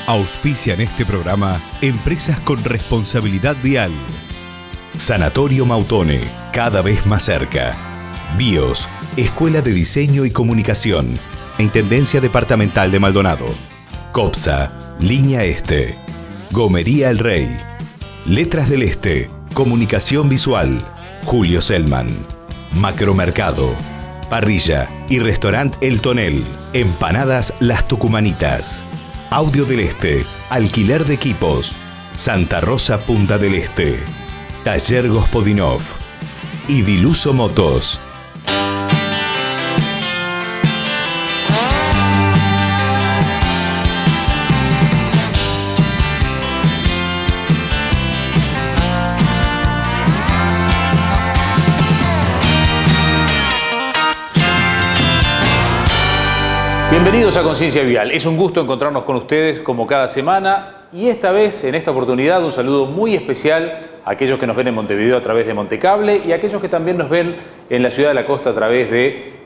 Auspician este programa empresas con responsabilidad vial. Sanatorio Mautone, cada vez más cerca. BIOS, Escuela de Diseño y Comunicación. Intendencia Departamental de Maldonado. COPSA, Línea Este. Gomería El Rey. Letras del Este, Comunicación Visual. Julio Selman. Macromercado. Parrilla y Restaurant El Tonel. Empanadas Las Tucumanitas. Audio del Este, alquiler de equipos. Santa Rosa Punta del Este. Taller Gospodinov. Y Diluso Motos. Bienvenidos a Conciencia Vial. Es un gusto encontrarnos con ustedes como cada semana y esta vez, en esta oportunidad, un saludo muy especial a aquellos que nos ven en Montevideo a través de Montecable y a aquellos que también nos ven en la ciudad de la costa a través de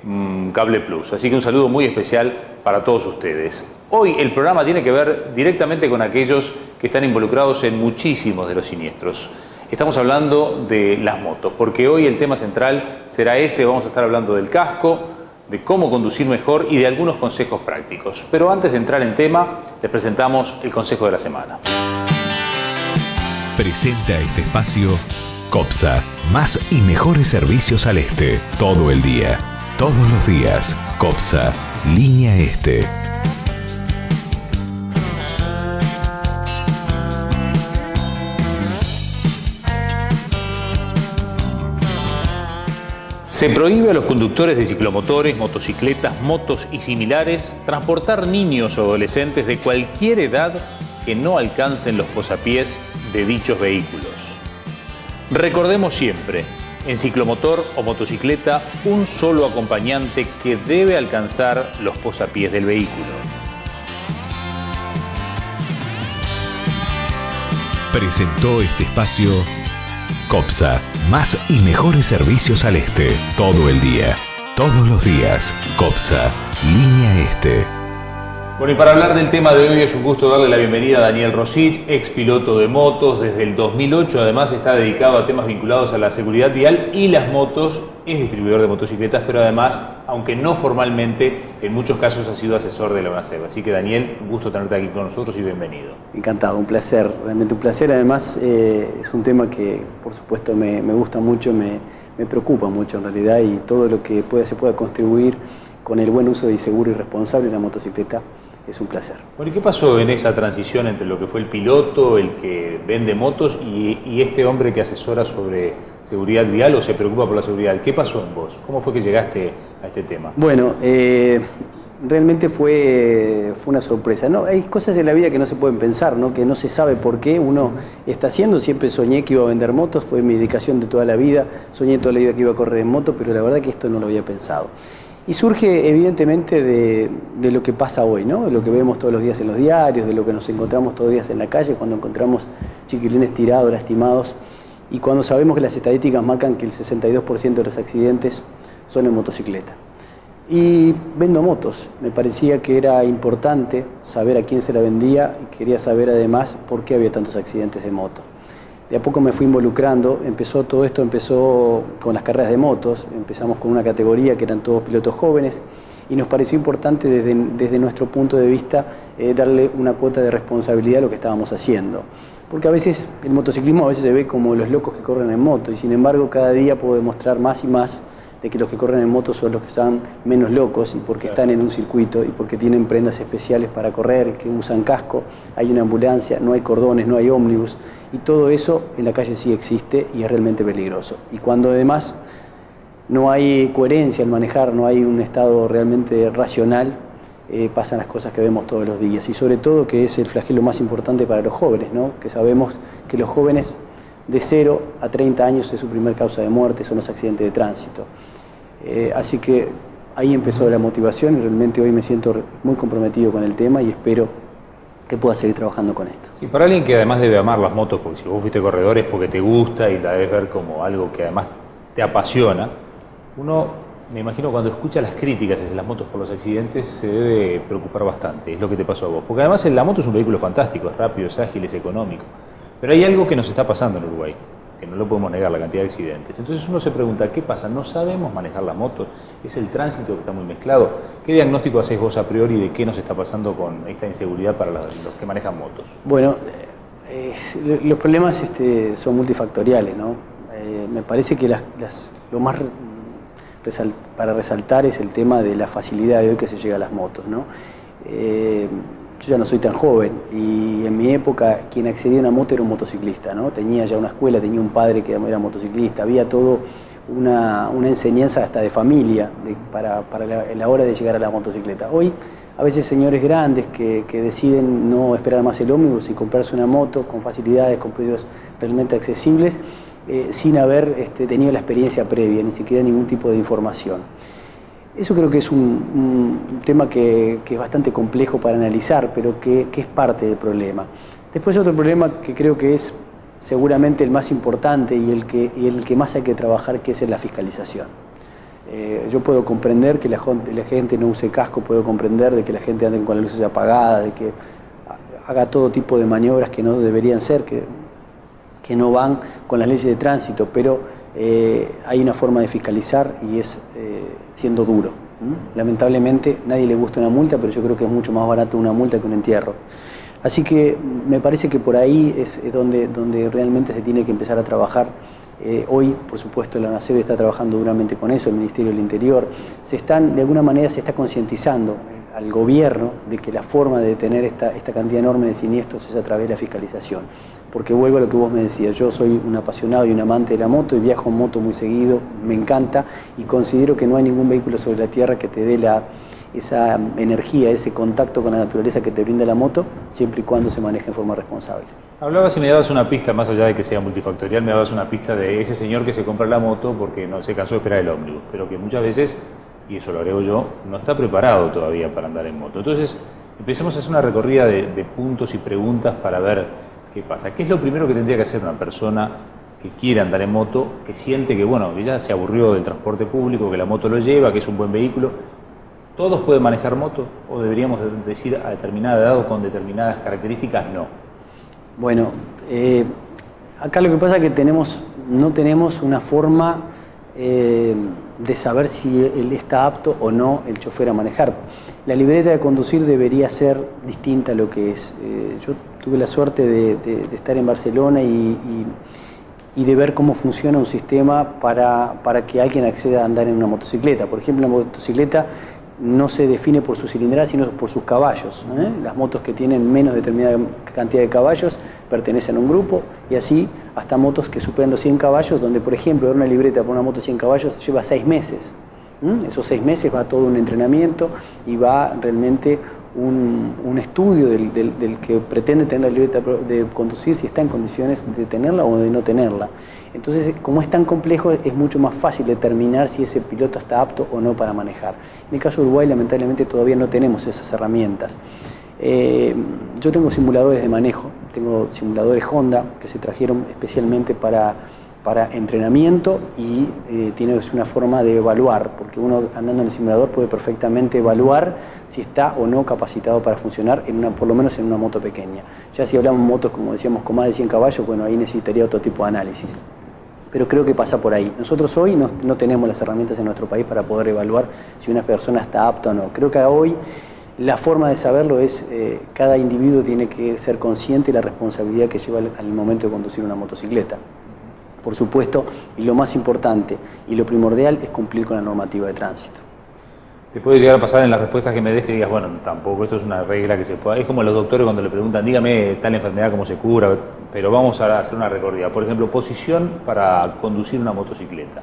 Cable Plus. Así que un saludo muy especial para todos ustedes. Hoy el programa tiene que ver directamente con aquellos que están involucrados en muchísimos de los siniestros. Estamos hablando de las motos, porque hoy el tema central será ese. Vamos a estar hablando del casco, de cómo conducir mejor y de algunos consejos prácticos. Pero antes de entrar en tema, les presentamos el consejo de la semana. Presenta este espacio COPSA, más y mejores servicios al este, todo el día, todos los días. COPSA, Línea Este. Se prohíbe a los conductores de ciclomotores, motocicletas, motos y similares transportar niños o adolescentes de cualquier edad que no alcancen los posapiés de dichos vehículos. Recordemos siempre, en ciclomotor o motocicleta, un solo acompañante que debe alcanzar los posapiés del vehículo. Presentó este espacio COPSA, más y mejores servicios al este, todo el día, todos los días. COPSA, Línea Este. Bueno, y para hablar del tema de hoy es un gusto darle la bienvenida a Daniel Rosich, ex piloto de motos desde el 2008. Además está dedicado a temas vinculados a la seguridad vial y las motos. Es distribuidor de motocicletas, pero además, aunque no formalmente, en muchos casos ha sido asesor de la UNACEF. Así que Daniel, un gusto tenerte aquí con nosotros y bienvenido. Encantado, un placer, realmente un placer. Además es un tema que por supuesto me gusta mucho, me preocupa mucho en realidad, y todo lo que se pueda contribuir con el buen uso y seguro y responsable de la motocicleta es un placer. Bueno, ¿y qué pasó en esa transición entre lo que fue el piloto, el que vende motos y este hombre que asesora sobre seguridad vial o se preocupa por la seguridad? ¿Qué pasó en vos? ¿Cómo fue que llegaste a este tema? Bueno, realmente fue una sorpresa, ¿no? Hay cosas en la vida que no se pueden pensar, ¿no? Que no se sabe por qué uno está haciendo. Siempre soñé que iba a vender motos, fue mi dedicación de toda la vida. Soñé toda la vida que iba a correr en moto, pero la verdad que esto no lo había pensado. Y surge evidentemente de lo que pasa hoy, ¿no? De lo que vemos todos los días en los diarios, de lo que nos encontramos todos los días en la calle, cuando encontramos chiquilines tirados, lastimados, y cuando sabemos que las estadísticas marcan que el 62% de los accidentes son en motocicleta. Y vendo motos, me parecía que era importante saber a quién se la vendía y quería saber además por qué había tantos accidentes de moto. De a poco me fui involucrando, todo esto empezó con las carreras de motos, empezamos con una categoría que eran todos pilotos jóvenes y nos pareció importante desde nuestro punto de vista darle una cuota de responsabilidad a lo que estábamos haciendo. Porque a veces el motociclismo a veces se ve como los locos que corren en moto y sin embargo cada día puedo demostrar más y más de que los que corren en moto son los que están menos locos y porque están en un circuito y porque tienen prendas especiales para correr, que usan casco, hay una ambulancia, no hay cordones, no hay ómnibus y todo eso en la calle sí existe y es realmente peligroso. Y cuando además no hay coherencia al manejar, no hay un estado realmente racional, pasan las cosas que vemos todos los días y sobre todo que es el flagelo más importante para los jóvenes, ¿no? Que sabemos que los jóvenes de 0 a 30 años es su primer causa de muerte, son los accidentes de tránsito. Así que ahí empezó la motivación y realmente hoy me siento muy comprometido con el tema y espero que pueda seguir trabajando con esto. Sí, para alguien que además debe amar las motos, porque si vos fuiste corredor es porque te gusta y la debes ver como algo que además te apasiona, uno me imagino cuando escucha las críticas hacia las motos por los accidentes se debe preocupar bastante, es lo que te pasó a vos. Porque además la moto es un vehículo fantástico, es rápido, es ágil, es económico. Pero hay algo que nos está pasando en Uruguay, que no lo podemos negar, la cantidad de accidentes. Entonces uno se pregunta, ¿qué pasa? ¿No sabemos manejar las motos? ¿Es el tránsito que está muy mezclado? ¿Qué diagnóstico haces vos a priori de qué nos está pasando con esta inseguridad para los que manejan motos? Bueno, los problemas son multifactoriales, ¿no? Me parece que lo más para resaltar es el tema de la facilidad de hoy que se llega a las motos, ¿no? Yo ya no soy tan joven y en mi época quien accedía a una moto era un motociclista, ¿no? Tenía ya una escuela, tenía un padre que era motociclista, había todo una enseñanza hasta de familia para la hora de llegar a la motocicleta. Hoy a veces señores grandes que deciden no esperar más el ómnibus y comprarse una moto con facilidades, con precios realmente accesibles, sin haber tenido la experiencia previa, ni siquiera ningún tipo de información. Eso creo que es un tema que es bastante complejo para analizar, pero que es parte del problema. Después otro problema que creo que es seguramente el más importante y el que más hay que trabajar, que es en la fiscalización. Yo puedo comprender que la gente no use casco, puedo comprender de que la gente ande con las luces apagadas, de que haga todo tipo de maniobras que no deberían ser, que no van con las leyes de tránsito, pero hay una forma de fiscalizar y es siendo duro. Lamentablemente nadie le gusta una multa, pero yo creo que es mucho más barato una multa que un entierro. Así que me parece que por ahí es donde realmente se tiene que empezar a trabajar. Hoy, por supuesto, la ANACEB está trabajando duramente con eso, el Ministerio del Interior. De alguna manera se está concientizando al gobierno de que la forma de detener esta cantidad enorme de siniestros es a través de la fiscalización. Porque vuelvo a lo que vos me decías, yo soy un apasionado y un amante de la moto y viajo en moto muy seguido, me encanta y considero que no hay ningún vehículo sobre la tierra que te dé esa energía, ese contacto con la naturaleza que te brinda la moto, siempre y cuando se maneje en forma responsable. Hablabas y me dabas una pista, más allá de que sea multifactorial, me dabas una pista de ese señor que se compra la moto porque no se cansó de esperar el ómnibus, pero que muchas veces, y eso lo agrego yo, no está preparado todavía para andar en moto. Entonces, empecemos a hacer una recorrida de puntos y preguntas para ver qué pasa. ¿Qué es lo primero que tendría que hacer una persona que quiere andar en moto, que siente que, bueno, que ya se aburrió del transporte público, que la moto lo lleva, que es un buen vehículo? ¿Todos pueden manejar moto o deberíamos decir a determinada edad o con determinadas características no? Bueno, acá lo que pasa es que no tenemos una forma de saber si él está apto o no el chofer a manejar. La libreta de conducir debería ser distinta a lo que es. Yo tuve la suerte de estar en Barcelona y de ver cómo funciona un sistema para que alguien acceda a andar en una motocicleta. Por ejemplo, la motocicleta no se define por su cilindrada, sino por sus caballos. Las motos que tienen menos determinada cantidad de caballos pertenecen a un grupo, y así hasta motos que superan los 100 caballos, donde, por ejemplo, dar una libreta por una moto de 100 caballos lleva 6 meses. Esos 6 meses va todo un entrenamiento y va realmente un estudio del que pretende tener la libreta de conducir, si está en condiciones de tenerla o de no tenerla. Entonces, como es tan complejo, es mucho más fácil determinar si ese piloto está apto o no para manejar. En el caso de Uruguay, lamentablemente, todavía no tenemos esas herramientas. Yo tengo simuladores de manejo, tengo simuladores Honda que se trajeron especialmente para entrenamiento y tienes una forma de evaluar, porque uno andando en el simulador puede perfectamente evaluar si está o no capacitado para funcionar, por lo menos en una moto pequeña. Ya si hablamos de motos, como decíamos, con más de 100 caballos, bueno, ahí necesitaría otro tipo de análisis. Pero creo que pasa por ahí. Nosotros hoy no tenemos las herramientas en nuestro país para poder evaluar si una persona está apta o no. Creo que hoy la forma de saberlo es cada individuo tiene que ser consciente de la responsabilidad que lleva al momento de conducir una motocicleta. Por supuesto, y lo más importante y lo primordial es cumplir con la normativa de tránsito. Te puede llegar a pasar en las respuestas que me des que digas, bueno, tampoco esto es una regla que se pueda... Es como los doctores cuando le preguntan, dígame tal enfermedad, cómo se cura, pero vamos a hacer una recorrida. Por ejemplo, posición para conducir una motocicleta.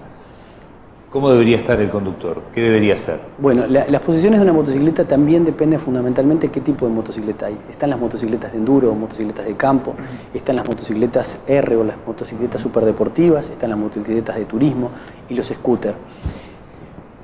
¿Cómo debería estar el conductor? ¿Qué debería hacer? Bueno, las posiciones de una motocicleta también dependen fundamentalmente de qué tipo de motocicleta hay. Están las motocicletas de enduro, motocicletas de campo, están las motocicletas R o las motocicletas superdeportivas, están las motocicletas de turismo y los scooters.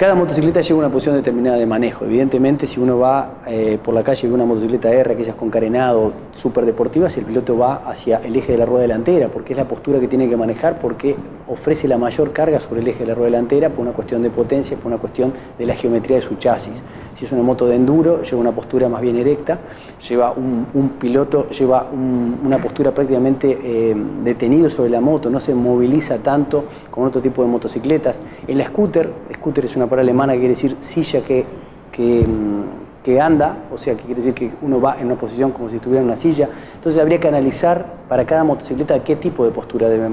Cada motocicleta lleva una posición determinada de manejo. Evidentemente, si uno va por la calle y ve una motocicleta R, aquellas con carenado, súper deportivas, el piloto va hacia el eje de la rueda delantera, porque es la postura que tiene que manejar, porque ofrece la mayor carga sobre el eje de la rueda delantera por una cuestión de potencia, por una cuestión de la geometría de su chasis. Si es una moto de enduro, lleva una postura más bien erecta, lleva un piloto lleva una postura prácticamente detenido sobre la moto, no se moviliza tanto como otro tipo de motocicletas. En la scooter es una palabra alemana que quiere decir silla que anda, o sea, que quiere decir que uno va en una posición como si estuviera en una silla. Entonces habría que analizar para cada motocicleta qué tipo de postura debe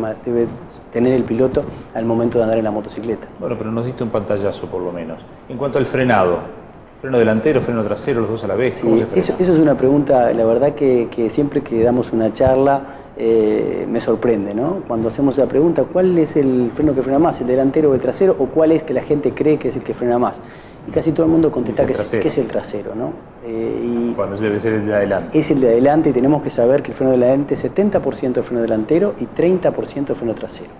tener el piloto al momento de andar en la motocicleta. Bueno, pero nos diste un pantallazo por lo menos. En cuanto al frenado, freno delantero, freno trasero, los dos a la vez, ¿cómo se frena? Eso es una pregunta, la verdad que siempre que damos una charla me sorprende, ¿no? Cuando hacemos la pregunta, ¿cuál es el freno que frena más, el delantero o el trasero? ¿O cuál es que la gente cree que es el que frena más? Y casi todo el mundo contesta que es el trasero, ¿no? Cuando debe ser el de adelante. Es el de adelante y tenemos que saber que el freno de adelante es 70% de freno delantero y 30% de freno trasero.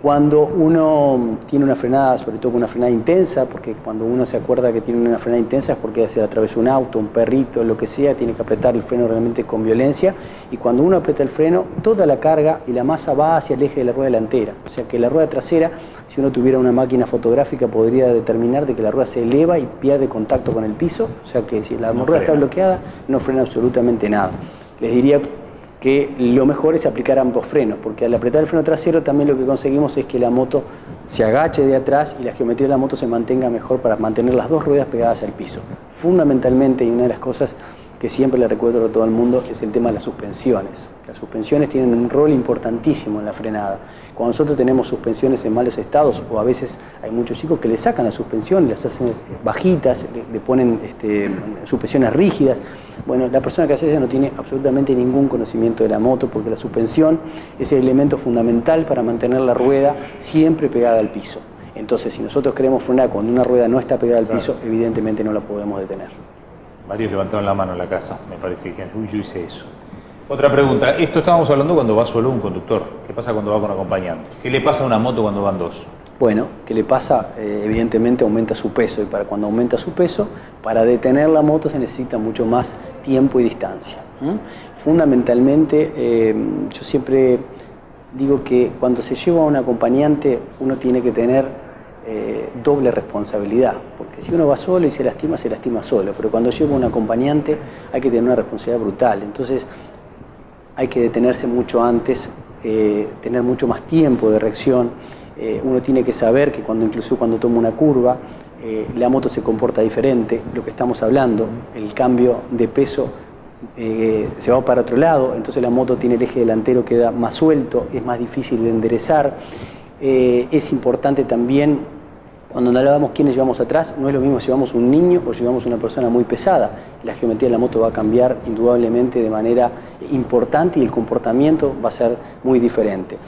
Cuando uno tiene una frenada, sobre todo con una frenada intensa, porque cuando uno se acuerda que tiene una frenada intensa es porque se atravesó un auto, un perrito, lo que sea, tiene que apretar el freno realmente con violencia, y cuando uno aprieta el freno, toda la carga y la masa va hacia el eje de la rueda delantera. O sea que la rueda trasera, si uno tuviera una máquina fotográfica, podría determinar de que la rueda se eleva y pierde contacto con el piso, o sea que si la rueda está bloqueada, no frena absolutamente nada. Les diría que lo mejor es aplicar ambos frenos, porque al apretar el freno trasero también lo que conseguimos es que la moto se agache de atrás y la geometría de la moto se mantenga mejor para mantener las dos ruedas pegadas al piso. Fundamentalmente, y una de las cosas que siempre le recuerdo a todo el mundo, es el tema de las suspensiones. Las suspensiones tienen un rol importantísimo en la frenada. Cuando nosotros tenemos suspensiones en malos estados, o a veces hay muchos chicos que le sacan las suspensiones, las hacen bajitas, le ponen suspensiones rígidas. Bueno, la persona que hace eso no tiene absolutamente ningún conocimiento de la moto, porque la suspensión es el elemento fundamental para mantener la rueda siempre pegada al piso. Entonces, si nosotros queremos frenar cuando una rueda no está pegada al piso, evidentemente no la podemos detener. Varios levantaron la mano en la casa, me parece que dijeron, uy, yo hice eso. Otra pregunta, esto estábamos hablando cuando va solo un conductor. ¿Qué pasa cuando va con acompañante? ¿Qué le pasa a una moto cuando van dos? Bueno, ¿qué le pasa? Evidentemente aumenta su peso, y para cuando aumenta su peso, para detener la moto se necesita mucho más tiempo y distancia. Fundamentalmente, yo siempre digo que cuando se lleva a un acompañante uno tiene que tener doble responsabilidad, porque si uno va solo y se lastima solo, pero cuando lleva un acompañante hay que tener una responsabilidad brutal. Entonces hay que detenerse mucho antes, tener mucho más tiempo de reacción. Uno tiene que saber que incluso cuando toma una curva, la moto se comporta diferente, lo que estamos hablando, el cambio de peso se va para otro lado, entonces la moto tiene el eje delantero, queda más suelto, es más difícil de enderezar. Es importante también, cuando hablábamos quiénes llevamos atrás, no es lo mismo si llevamos un niño o llevamos una persona muy pesada. La geometría de la moto va a cambiar indudablemente de manera importante y el comportamiento va a ser muy diferente.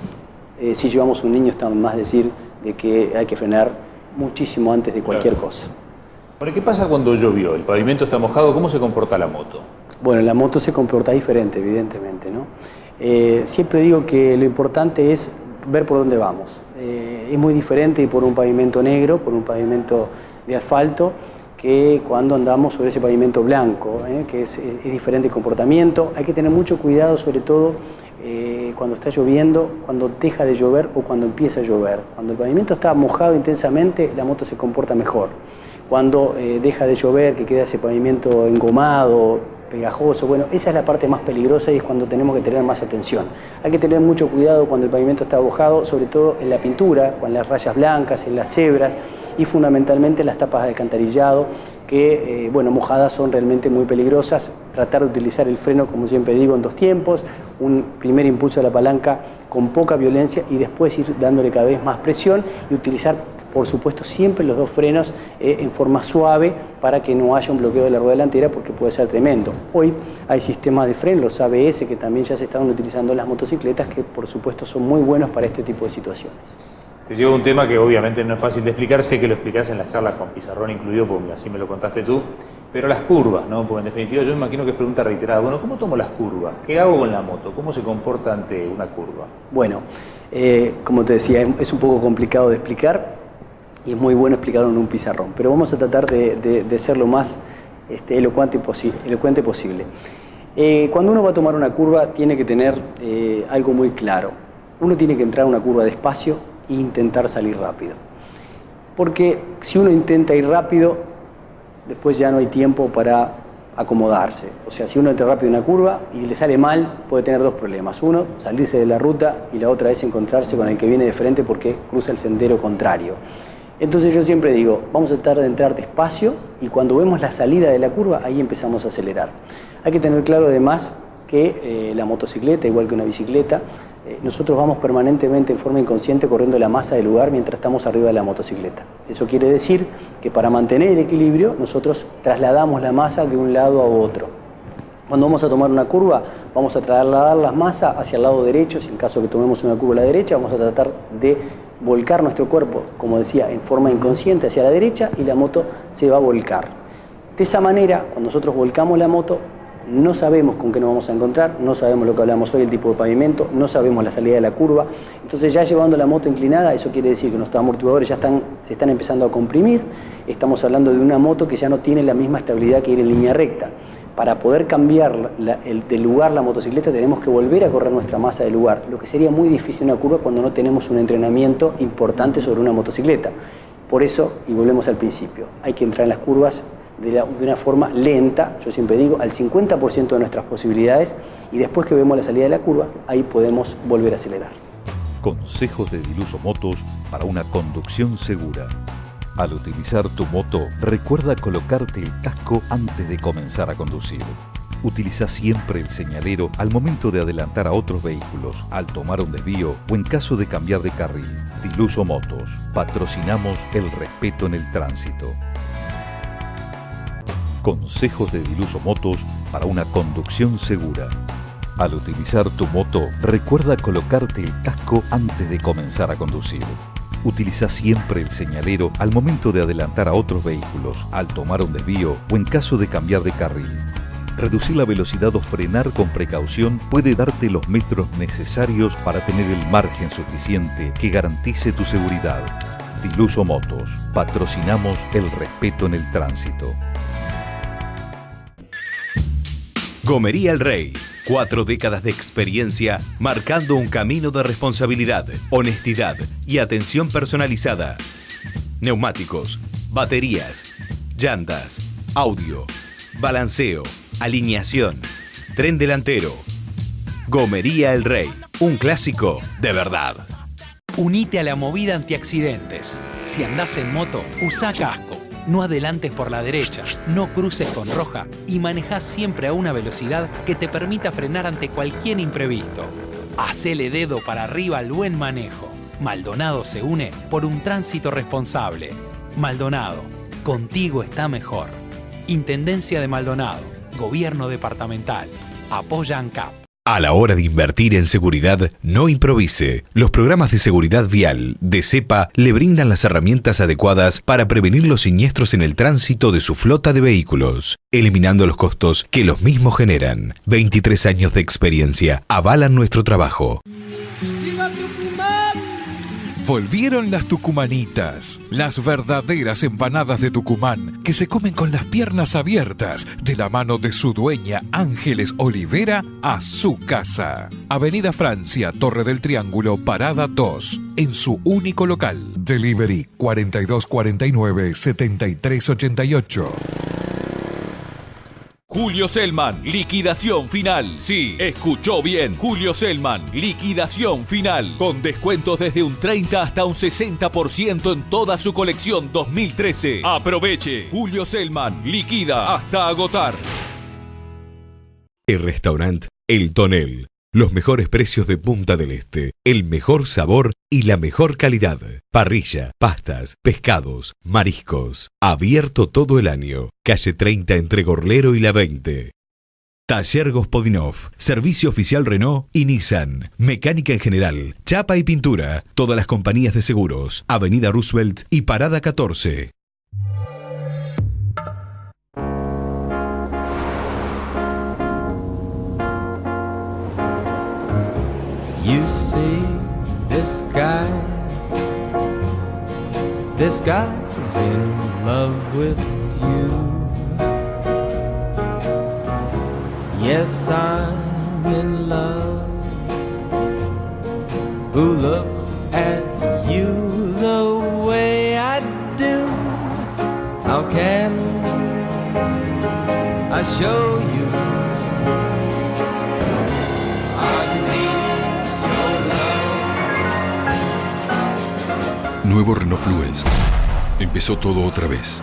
Si llevamos un niño, está más decir de que hay que frenar muchísimo antes de cualquier cosa. Bueno, ¿qué pasa cuando llovió? El pavimento está mojado, ¿cómo se comporta la moto? Bueno, la moto se comporta diferente, evidentemente, ¿no? Siempre digo que lo importante es ver por dónde vamos. Es muy diferente ir por un pavimento negro, por un pavimento de asfalto, que cuando andamos sobre ese pavimento blanco, que es diferente el comportamiento. Hay que tener mucho cuidado, sobre todo cuando está lloviendo, cuando deja de llover o cuando empieza a llover. Cuando el pavimento está mojado intensamente, la moto se comporta mejor. Cuando deja de llover, que queda ese pavimento engomado, pegajoso, bueno, esa es la parte más peligrosa y es cuando tenemos que tener más atención. Hay que tener mucho cuidado cuando el pavimento está mojado, sobre todo en la pintura, con las rayas blancas, en las cebras y fundamentalmente en las tapas de alcantarillado, que, bueno, mojadas son realmente muy peligrosas. Tratar de utilizar el freno, como siempre digo, en dos tiempos, un primer impulso de la palanca con poca violencia y después ir dándole cada vez más presión y utilizar, por supuesto, siempre los dos frenos en forma suave para que no haya un bloqueo de la rueda delantera, porque puede ser tremendo. Hoy hay sistemas de freno, los ABS, que también ya se están utilizando en las motocicletas, que por supuesto son muy buenos para este tipo de situaciones. Te llevo un tema que obviamente no es fácil de explicar, sé que lo explicás en las charlas con Pizarrón incluido, porque así me lo contaste tú, pero las curvas, ¿no? Porque en definitiva yo me imagino que es pregunta reiterada. Bueno, ¿cómo tomo las curvas? ¿Qué hago con la moto? ¿Cómo se comporta ante una curva? Bueno, como te decía, es un poco complicado de explicar. y es muy bueno explicarlo en un pizarrón, pero vamos a tratar de ser lo más elocuente posible. Cuando uno va a tomar una curva tiene que tener algo muy claro. Uno tiene que entrar a una curva despacio e intentar salir rápido. Porque si uno intenta ir rápido, después ya no hay tiempo para acomodarse. O sea, si uno entra rápido en una curva y le sale mal, puede tener dos problemas. Uno, salirse de la ruta, y la otra es encontrarse con el que viene de frente porque cruza el sendero contrario. Entonces yo siempre digo, vamos a tratar de entrar despacio y cuando vemos la salida de la curva, ahí empezamos a acelerar. Hay que tener claro además que la motocicleta, igual que una bicicleta, nosotros vamos permanentemente en forma inconsciente corriendo la masa del lugar mientras estamos arriba de la motocicleta. Eso quiere decir que para mantener el equilibrio nosotros trasladamos la masa de un lado a otro. Cuando vamos a tomar una curva, vamos a trasladar la masa hacia el lado derecho. Si en caso que tomemos una curva a la derecha, vamos a tratar de volcar nuestro cuerpo, como decía, en forma inconsciente hacia la derecha y la moto se va a volcar. De esa manera, cuando nosotros volcamos la moto, no sabemos con qué nos vamos a encontrar, no sabemos lo que hablamos hoy, el tipo de pavimento, no sabemos la salida de la curva. Entonces ya llevando la moto inclinada, eso quiere decir que nuestros amortiguadores ya se están empezando a comprimir. Estamos hablando de una moto que ya no tiene la misma estabilidad que ir en línea recta. Para poder cambiar de lugar la motocicleta tenemos que volver a correr nuestra masa de lugar, lo que sería muy difícil en una curva cuando no tenemos un entrenamiento importante sobre una motocicleta. Por eso, y volvemos al principio, hay que entrar en las curvas de una forma lenta, yo siempre digo, al 50% de nuestras posibilidades, y después que vemos la salida de la curva, ahí podemos volver a acelerar. Consejos de Diluso Motos para una conducción segura. Al utilizar tu moto, recuerda colocarte el casco antes de comenzar a conducir. Utiliza siempre el señalero al momento de adelantar a otros vehículos, al tomar un desvío o en caso de cambiar de carril. Diluso Motos. Patrocinamos el respeto en el tránsito. Consejos de Diluso Motos para una conducción segura. Al utilizar tu moto, recuerda colocarte el casco antes de comenzar a conducir. Utiliza siempre el señalero al momento de adelantar a otros vehículos, al tomar un desvío o en caso de cambiar de carril. Reducir la velocidad o frenar con precaución puede darte los metros necesarios para tener el margen suficiente que garantice tu seguridad. Diluso Motos. Patrocinamos el respeto en el tránsito. Gomería El Rey. 4 décadas de experiencia marcando un camino de responsabilidad, honestidad y atención personalizada. Neumáticos, baterías, llantas, audio, balanceo, alineación, tren delantero. Gomería El Rey. Un clásico de verdad. Unite a la movida antiaccidentes. Si andás en moto, usa casco. No adelantes por la derecha, no cruces con roja y manejá siempre a una velocidad que te permita frenar ante cualquier imprevisto. Hacele dedo para arriba al buen manejo. Maldonado se une por un tránsito responsable. Maldonado, contigo está mejor. Intendencia de Maldonado, Gobierno Departamental. Apoya ANCAP. A la hora de invertir en seguridad, no improvise. Los programas de seguridad vial de CEPA le brindan las herramientas adecuadas para prevenir los siniestros en el tránsito de su flota de vehículos, eliminando los costos que los mismos generan. 23 años de experiencia avalan nuestro trabajo. Volvieron las tucumanitas, las verdaderas empanadas de Tucumán que se comen con las piernas abiertas de la mano de su dueña Ángeles Olivera a su casa. Avenida Francia, Torre del Triángulo, Parada 2, en su único local. Delivery 4249-7388. Julio Selman, liquidación final. Sí, escuchó bien. Julio Selman, liquidación final. Con descuentos desde un 30 hasta un 60% en toda su colección 2013. Aproveche. Julio Selman, liquida hasta agotar. El restaurante El Tonel. Los mejores precios de Punta del Este, el mejor sabor y la mejor calidad. Parrilla, pastas, pescados, mariscos. Abierto todo el año. Calle 30 entre Gorlero y La 20. Taller Gospodinov. Servicio oficial Renault y Nissan. Mecánica en general. Chapa y pintura. Todas las compañías de seguros. Avenida Roosevelt y Parada 14. You see this sky This guy's in love with you. Yes, I'm in love. Who looks at you the way I do? How can I show you? Nuevo Renault Fluence. Empezó todo otra vez.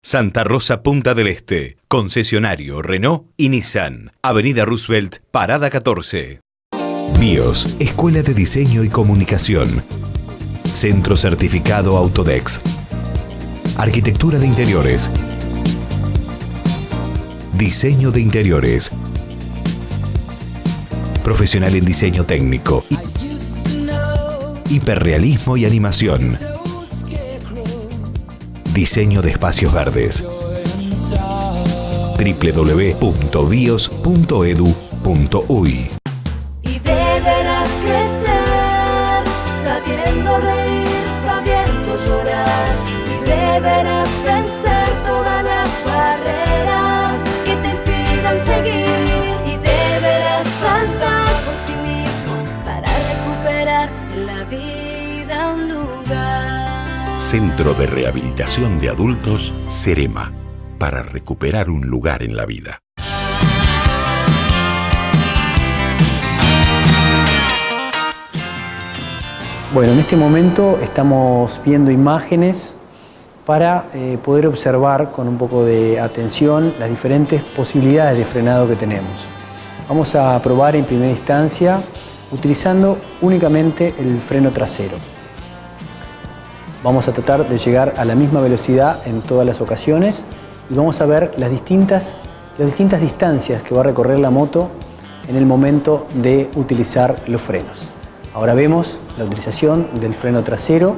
Santa Rosa Punta del Este. Concesionario Renault y Nissan. Avenida Roosevelt, Parada 14. BIOS, Escuela de Diseño y Comunicación. Centro Certificado Autodex. Arquitectura de Interiores. Diseño de Interiores. Profesional en diseño técnico. Hiperrealismo y animación. Diseño de espacios verdes. www.bios.edu.uy. Y deberás crecer, sabiendo reír, sabiendo llorar. Y deberás vencer todas las barreras que te impidan seguir. Y deberás saltar por ti mismo para recuperar en la vida un lugar. Centro de Rehabilitación de Adultos, Cerema, para recuperar un lugar en la vida. Bueno, en este momento estamos viendo imágenes para poder observar con un poco de atención las diferentes posibilidades de frenado que tenemos. Vamos a probar en primera instancia utilizando únicamente el freno trasero. Vamos a tratar de llegar a la misma velocidad en todas las ocasiones y vamos a ver las distintas distancias que va a recorrer la moto en el momento de utilizar los frenos. Ahora vemos la utilización del freno trasero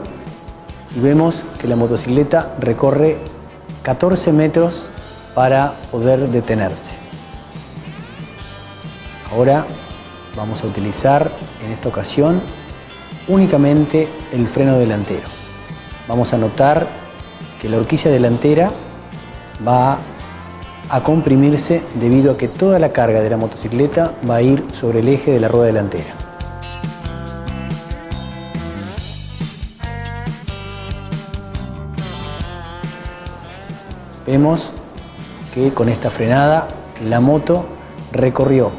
y vemos que la motocicleta recorre 14 metros para poder detenerse. Ahora vamos a utilizar en esta ocasión únicamente el freno delantero. Vamos a notar que la horquilla delantera va a comprimirse debido a que toda la carga de la motocicleta va a ir sobre el eje de la rueda delantera. Vemos que con esta frenada la moto recorrió,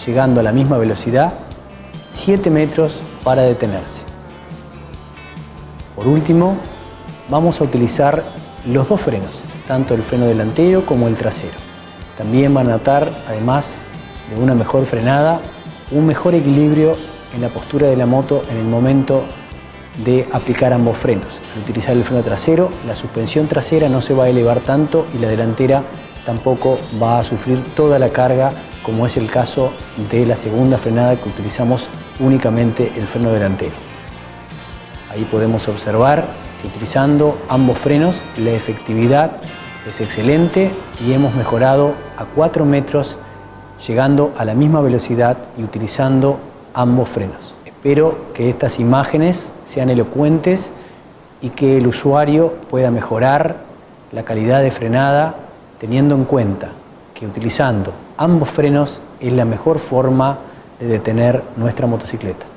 llegando a la misma velocidad, 7 metros para detenerse. Por último, vamos a utilizar los dos frenos, tanto el freno delantero como el trasero. También van a notar, además de una mejor frenada, un mejor equilibrio en la postura de la moto en el momento de aplicar ambos frenos. Al utilizar el freno trasero, la suspensión trasera no se va a elevar tanto y la delantera tampoco va a sufrir toda la carga, como es el caso de la segunda frenada que utilizamos únicamente el freno delantero. Ahí podemos observar que utilizando ambos frenos la efectividad es excelente y hemos mejorado a 4 metros llegando a la misma velocidad y utilizando ambos frenos. Espero que estas imágenes sean elocuentes y que el usuario pueda mejorar la calidad de frenada teniendo en cuenta que utilizando ambos frenos es la mejor forma de detener nuestra motocicleta.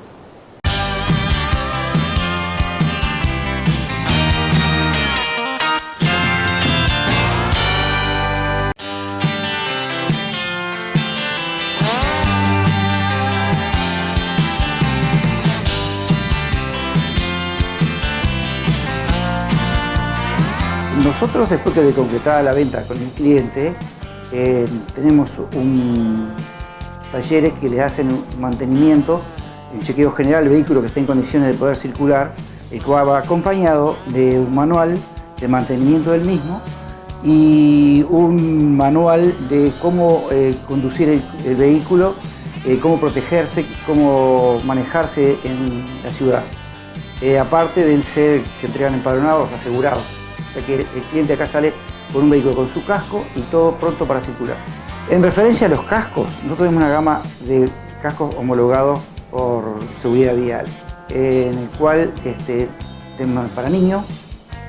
Nosotros, después de concretada la venta con el cliente, tenemos talleres que le hacen un mantenimiento, el chequeo general del vehículo que esté en condiciones de poder circular, el cual va acompañado de un manual de mantenimiento del mismo y un manual de cómo conducir el vehículo, cómo protegerse, cómo manejarse en la ciudad. Aparte de se entregan empadronados, asegurados. O sea que el cliente acá sale con un vehículo con su casco y todo pronto para circular. En referencia a los cascos, nosotros tenemos una gama de cascos homologados por seguridad vial, en el cual para niños,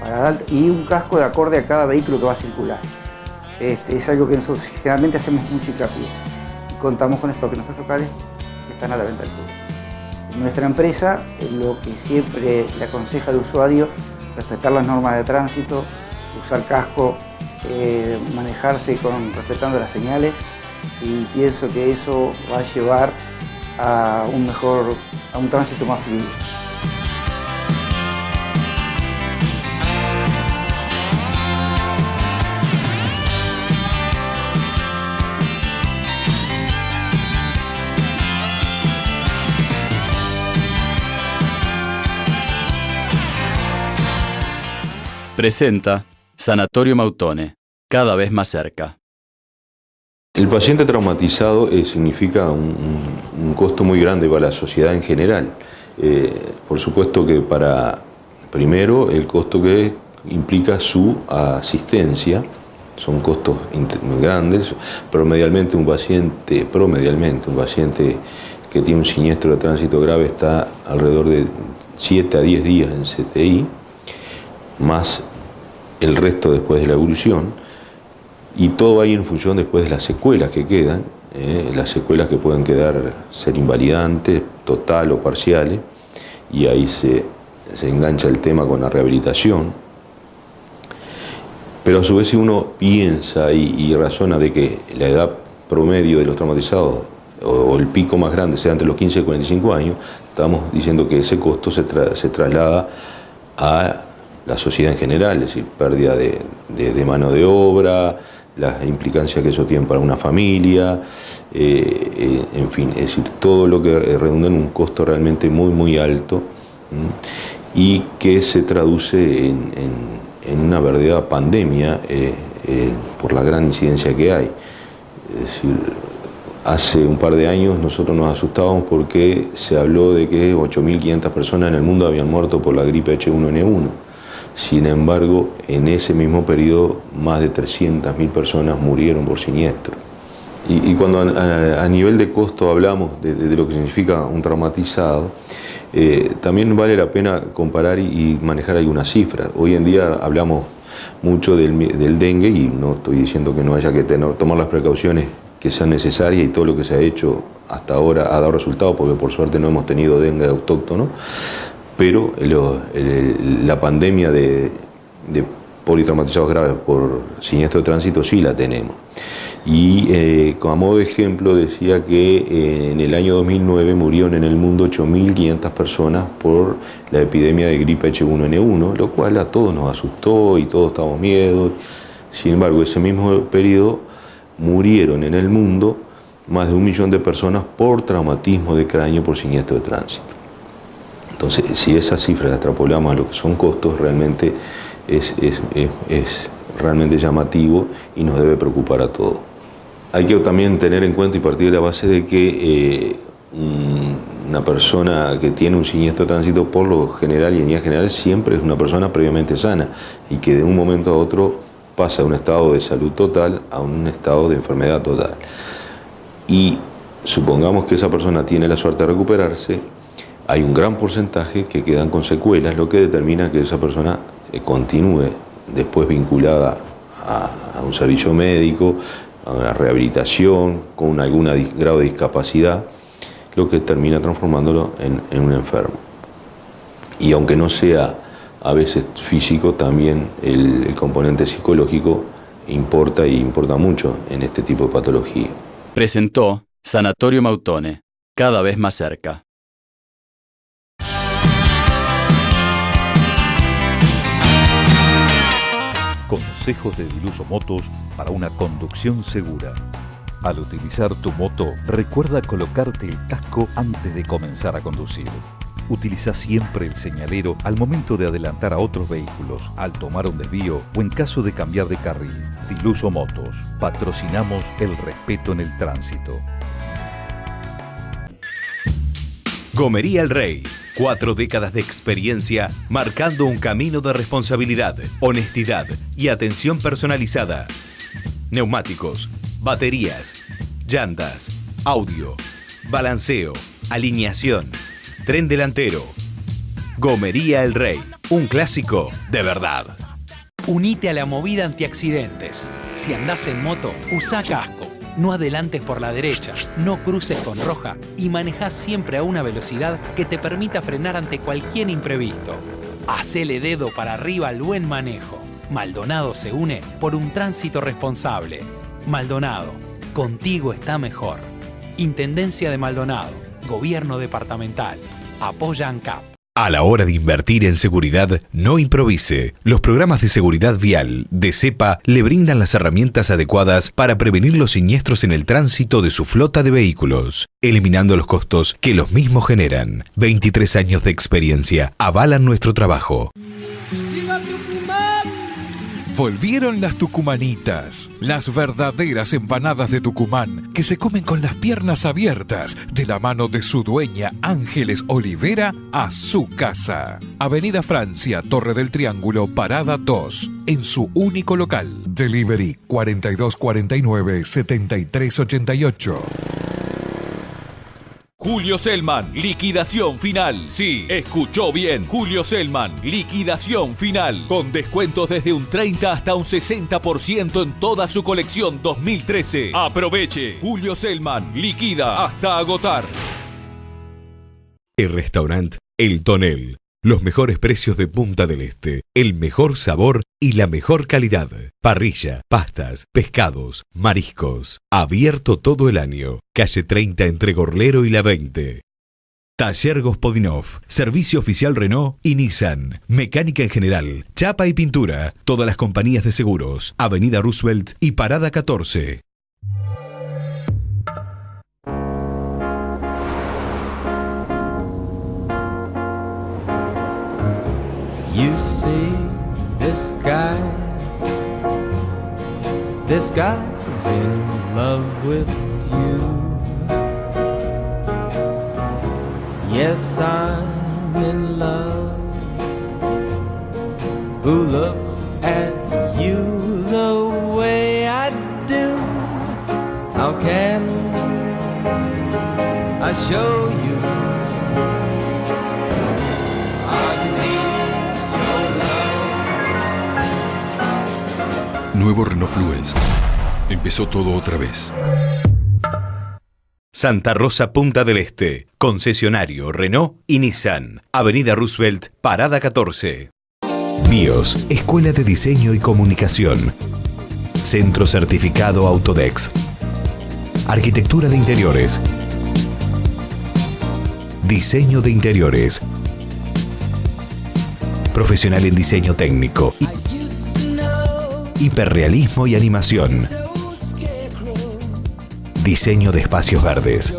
para adultos, y un casco de acorde a cada vehículo que va a circular. Es algo que nosotros generalmente hacemos mucho hincapié. Y contamos con esto, que nuestros locales están a la venta al público. En nuestra empresa, lo que siempre le aconseja al usuario, respetar las normas de tránsito, usar casco, manejarse respetando las señales, y pienso que eso va a llevar a un tránsito más fluido. Presenta Sanatorio Mautone, cada vez más cerca. El paciente traumatizado significa un costo muy grande para la sociedad en general. Por supuesto que primero, el costo que implica su asistencia, son costos muy grandes. Promedialmente un paciente que tiene un siniestro de tránsito grave está alrededor de 7 a 10 días en CTI, más el resto después de la evolución, y todo va a ir en función después de las secuelas que quedan, las secuelas que pueden ser invalidantes, total o parciales, y ahí se engancha el tema con la rehabilitación. Pero a su vez, si uno piensa y razona de que la edad promedio de los traumatizados o el pico más grande sea entre los 15 y 45 años, estamos diciendo que ese costo se traslada a la sociedad en general, es decir, pérdida de mano de obra, las implicancias que eso tiene para una familia, en fin, es decir, todo lo que redunda en un costo realmente muy, muy alto, y que se traduce en una verdadera pandemia por la gran incidencia que hay. Es decir, hace un par de años nosotros nos asustábamos porque se habló de que 8.500 personas en el mundo habían muerto por la gripe H1N1. Sin embargo, en ese mismo periodo, más de 300.000 personas murieron por siniestro. Y cuando a nivel de costo hablamos de lo que significa un traumatizado, también vale la pena comparar y manejar algunas cifras. Hoy en día hablamos mucho del dengue, y no estoy diciendo que no haya que tomar las precauciones que sean necesarias, y todo lo que se ha hecho hasta ahora ha dado resultado, porque por suerte no hemos tenido dengue autóctono. Pero la pandemia de politraumatizados graves por siniestro de tránsito sí la tenemos. Y como a modo de ejemplo decía que en el año 2009 murieron en el mundo 8.500 personas por la epidemia de gripe H1N1, lo cual a todos nos asustó y todos estábamos miedos. Sin embargo, ese mismo periodo murieron en el mundo más de 1 millón de personas por traumatismo de cráneo por siniestro de tránsito. Entonces, si esas cifras las extrapolamos a lo que son costos, realmente es realmente llamativo y nos debe preocupar a todos. Hay que también tener en cuenta y partir de la base de que una persona que tiene un siniestro de tránsito, por lo general y en línea general, siempre es una persona previamente sana, y que de un momento a otro pasa de un estado de salud total a un estado de enfermedad total. Y supongamos que esa persona tiene la suerte de recuperarse, hay un gran porcentaje que quedan con secuelas, lo que determina que esa persona continúe después vinculada a un servicio médico, a una rehabilitación, con algún grado de discapacidad, lo que termina transformándolo en un enfermo. Y aunque no sea a veces físico, también el componente psicológico importa, y importa mucho en este tipo de patología. Presentó Sanatorio Mautone, cada vez más cerca. Consejos de Diluso Motos para una conducción segura. Al utilizar tu moto, recuerda colocarte el casco antes de comenzar a conducir. Utiliza siempre el señalero al momento de adelantar a otros vehículos, al tomar un desvío o en caso de cambiar de carril. Diluso Motos. Patrocinamos el respeto en el tránsito. Gomería El Rey. 4 décadas de experiencia marcando un camino de responsabilidad, honestidad y atención personalizada. Neumáticos, baterías, llantas, audio, balanceo, alineación, tren delantero. Gomería El Rey. Un clásico de verdad. Unite a la movida antiaccidentes. Si andás en moto, usa casco. No adelantes por la derecha, no cruces con roja y manejá siempre a una velocidad que te permita frenar ante cualquier imprevisto. Hacele dedo para arriba al buen manejo. Maldonado se une por un tránsito responsable. Maldonado, contigo está mejor. Intendencia de Maldonado, Gobierno Departamental. Apoya ANCAP. A la hora de invertir en seguridad, no improvise. Los programas de seguridad vial de CEPA le brindan las herramientas adecuadas para prevenir los siniestros en el tránsito de su flota de vehículos, eliminando los costos que los mismos generan. 23 años de experiencia avalan nuestro trabajo. Volvieron las tucumanitas, las verdaderas empanadas de Tucumán que se comen con las piernas abiertas de la mano de su dueña Ángeles Olivera a su casa. Avenida Francia, Torre del Triángulo, Parada 2, en su único local. Delivery 4249-7388. Julio Selman, liquidación final. Sí, escuchó bien. Julio Selman, liquidación final. Con descuentos desde un 30 hasta un 60% en toda su colección 2013. Aproveche. Julio Selman, liquida hasta agotar. El restaurante El Tonel. Los mejores precios de Punta del Este, el mejor sabor y la mejor calidad. Parrilla, pastas, pescados, mariscos. Abierto todo el año. Calle 30 entre Gorlero y La 20. Taller Gospodinov, servicio oficial Renault y Nissan. Mecánica en general, chapa y pintura. Todas las compañías de seguros. Avenida Roosevelt y Parada 14. You see this guy's in love with you. Yes, I'm in love. Who looks at you the way I do? How can I show you? Nuevo Renault Fluence. Empezó todo otra vez. Santa Rosa, Punta del Este. Concesionario Renault y Nissan. Avenida Roosevelt, Parada 14. BIOS, Escuela de Diseño y Comunicación. Centro Certificado Autodex. Arquitectura de Interiores. Diseño de Interiores. Profesional en diseño técnico. Hiperrealismo y animación. Diseño de espacios verdes.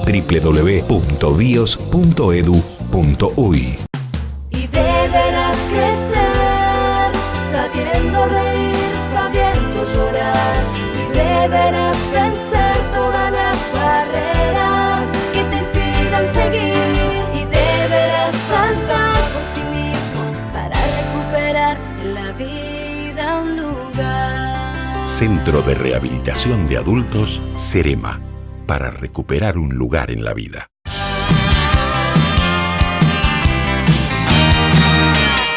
www.bios.edu.uy. Y deberás crecer, sabiendo reír, sabiendo llorar. Y deberás vencer todas las barreras que te impidan seguir. Y deberás saltar por ti mismo para recuperar en la vida un lugar. Centro de Rehabilitación de Adultos, Cerema, para recuperar un lugar en la vida.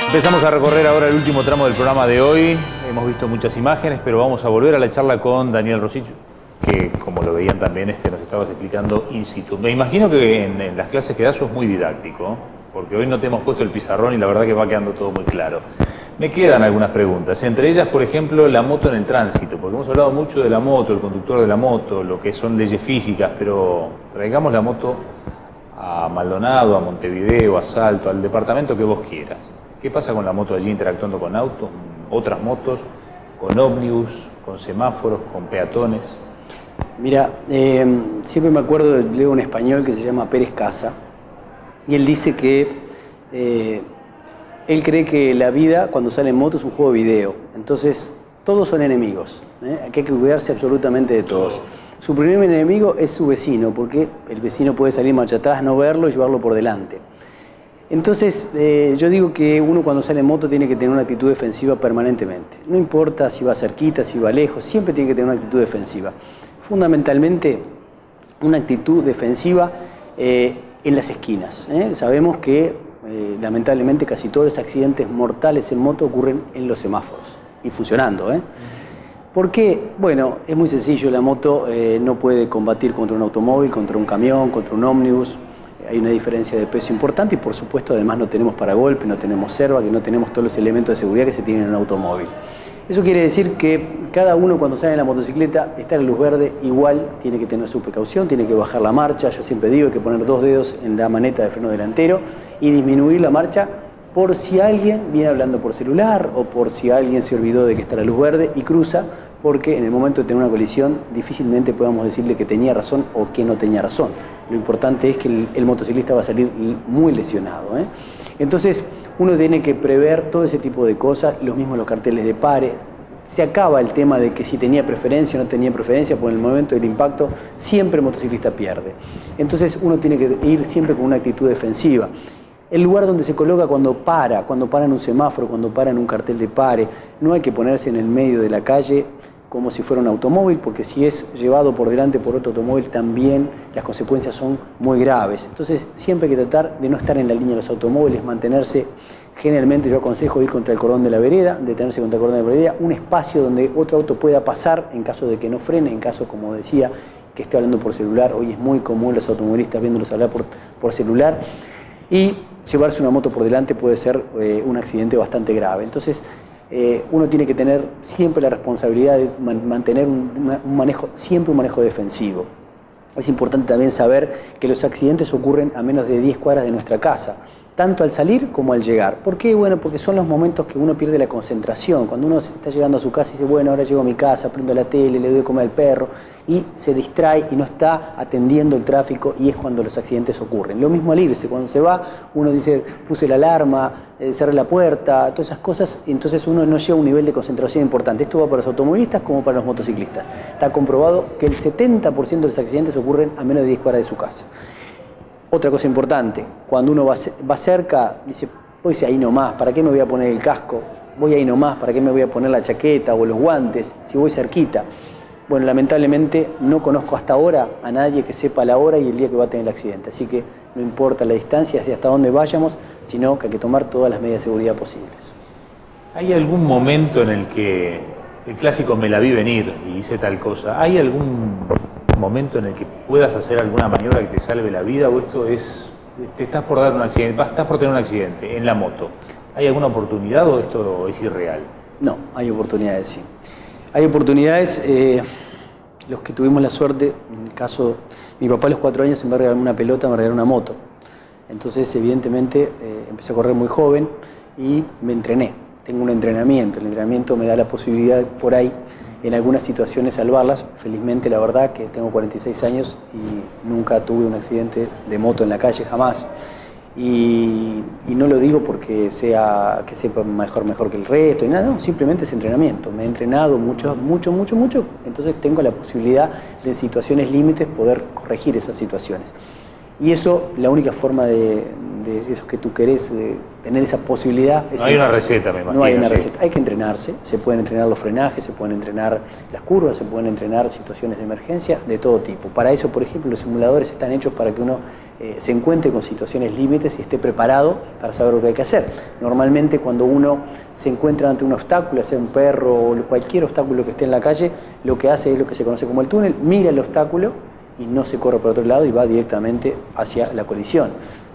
Empezamos a recorrer ahora el último tramo del programa de hoy. Hemos visto muchas imágenes, pero vamos a volver a la charla con Daniel Rosich, que como lo veían también nos estabas explicando in situ. Me imagino que en las clases que das sos muy didáctico, porque hoy no te hemos puesto el pizarrón y la verdad que va quedando todo muy claro. Me quedan algunas preguntas, entre ellas, por ejemplo, la moto en el tránsito, porque hemos hablado mucho de la moto, el conductor de la moto, lo que son leyes físicas, pero traigamos la moto a Maldonado, a Montevideo, a Salto, al departamento que vos quieras. ¿Qué pasa con la moto allí interactuando con autos, otras motos, con ómnibus, con semáforos, con peatones? Mira, siempre me acuerdo, leo un español que se llama Pérez Casa, y él dice que él cree que la vida, cuando sale en moto, es un juego de video. Entonces, todos son enemigos, que hay que cuidarse absolutamente de todos. Su primer enemigo es su vecino, porque el vecino puede salir marcha atrás, no verlo y llevarlo por delante. Entonces, yo digo que uno cuando sale en moto tiene que tener una actitud defensiva permanentemente. No importa si va cerquita, si va lejos, siempre tiene que tener una actitud defensiva. Fundamentalmente, una actitud defensiva en las esquinas. Sabemos que lamentablemente casi todos los accidentes mortales en moto ocurren en los semáforos y funcionando. ¿Por qué? Bueno, es muy sencillo, la moto no puede combatir contra un automóvil, contra un camión, contra un ómnibus. Hay una diferencia de peso importante y por supuesto además no tenemos paragolpe, no tenemos serva, que no tenemos todos los elementos de seguridad que se tienen en un automóvil. Eso quiere decir que cada uno cuando sale en la motocicleta, está en luz verde, igual tiene que tener su precaución, tiene que bajar la marcha. Yo siempre digo hay que poner 2 dedos en la maneta de freno delantero y disminuir la marcha por si alguien viene hablando por celular o por si alguien se olvidó de que está la luz verde y cruza, porque en el momento de tener una colisión difícilmente podamos decirle que tenía razón o que no tenía razón. Lo importante es que el motociclista va a salir muy lesionado. Entonces uno tiene que prever todo ese tipo de cosas, los mismos los carteles de pare. Se acaba el tema de que si tenía preferencia o no tenía preferencia, porque en el momento del impacto siempre el motociclista pierde. Entonces uno tiene que ir siempre con una actitud defensiva. El lugar donde se coloca cuando para en un semáforo, cuando para en un cartel de pare, no hay que ponerse en el medio de la calle como si fuera un automóvil, porque si es llevado por delante por otro automóvil también las consecuencias son muy graves. Entonces siempre hay que tratar de no estar en la línea de los automóviles, mantenerse, generalmente yo aconsejo ir contra el cordón de la vereda, detenerse contra el cordón de la vereda, un espacio donde otro auto pueda pasar en caso de que no frene, en caso, como decía, que esté hablando por celular. Hoy es muy común los automovilistas viéndolos hablar por celular, y llevarse una moto por delante puede ser un accidente bastante grave. Entonces uno tiene que tener siempre la responsabilidad de mantener siempre un manejo defensivo. Es importante también saber que los accidentes ocurren a menos de 10 cuadras de nuestra casa, tanto al salir como al llegar. ¿Por qué? Bueno, porque son los momentos que uno pierde la concentración. Cuando uno está llegando a su casa y dice, bueno, ahora llego a mi casa, prendo la tele, le doy de comer al perro, y se distrae y no está atendiendo el tráfico, y es cuando los accidentes ocurren. Lo mismo al irse, cuando se va, uno dice, puse la alarma, cerré la puerta, todas esas cosas, entonces uno no llega a un nivel de concentración importante. Esto va para los automovilistas como para los motociclistas. Está comprobado que el 70% de los accidentes ocurren a menos de 10 cuadras de su casa. Otra cosa importante, cuando uno va cerca, dice, voy ahí nomás, ¿para qué me voy a poner el casco? Voy ahí nomás, ¿para qué me voy a poner la chaqueta o los guantes si voy cerquita? Bueno, lamentablemente no conozco hasta ahora a nadie que sepa la hora y el día que va a tener el accidente. Así que no importa la distancia hacia hasta dónde vayamos, sino que hay que tomar todas las medidas de seguridad posibles. ¿Hay algún momento en el que el clásico me la vi venir y hice tal cosa? ¿Hay algún momento en el que puedas hacer alguna maniobra que te salve la vida, o esto es, te estás por dar un accidente, estás por tener un accidente en la moto? ¿Hay alguna oportunidad o esto es irreal? No, hay oportunidades, sí. Hay oportunidades, los que tuvimos la suerte, en el caso, mi papá a los 4 años en vez de regalarme una pelota me regaló una moto. Entonces, evidentemente, empecé a correr muy joven y me entrené. Tengo un entrenamiento, el entrenamiento me da la posibilidad por ahí en algunas situaciones salvarlas. Felizmente, la verdad que tengo 46 años y nunca tuve un accidente de moto en la calle, jamás. Y no lo digo porque sea que sepa mejor que el resto, y nada, no, simplemente es entrenamiento. Me he entrenado mucho, entonces tengo la posibilidad de en situaciones límites poder corregir esas situaciones. Y eso, la única forma de eso que tú querés, de tener esa posibilidad... No hay una receta, me imagino. No hay una receta, hay que entrenarse, se pueden entrenar los frenajes, se pueden entrenar las curvas, se pueden entrenar situaciones de emergencia de todo tipo. Para eso, por ejemplo, los simuladores están hechos para que uno se encuentre con situaciones límites y esté preparado para saber lo que hay que hacer. Normalmente cuando uno se encuentra ante un obstáculo, sea un perro o cualquier obstáculo que esté en la calle, lo que hace es lo que se conoce como el túnel, mira el obstáculo y no se corre por otro lado y va directamente hacia la colisión.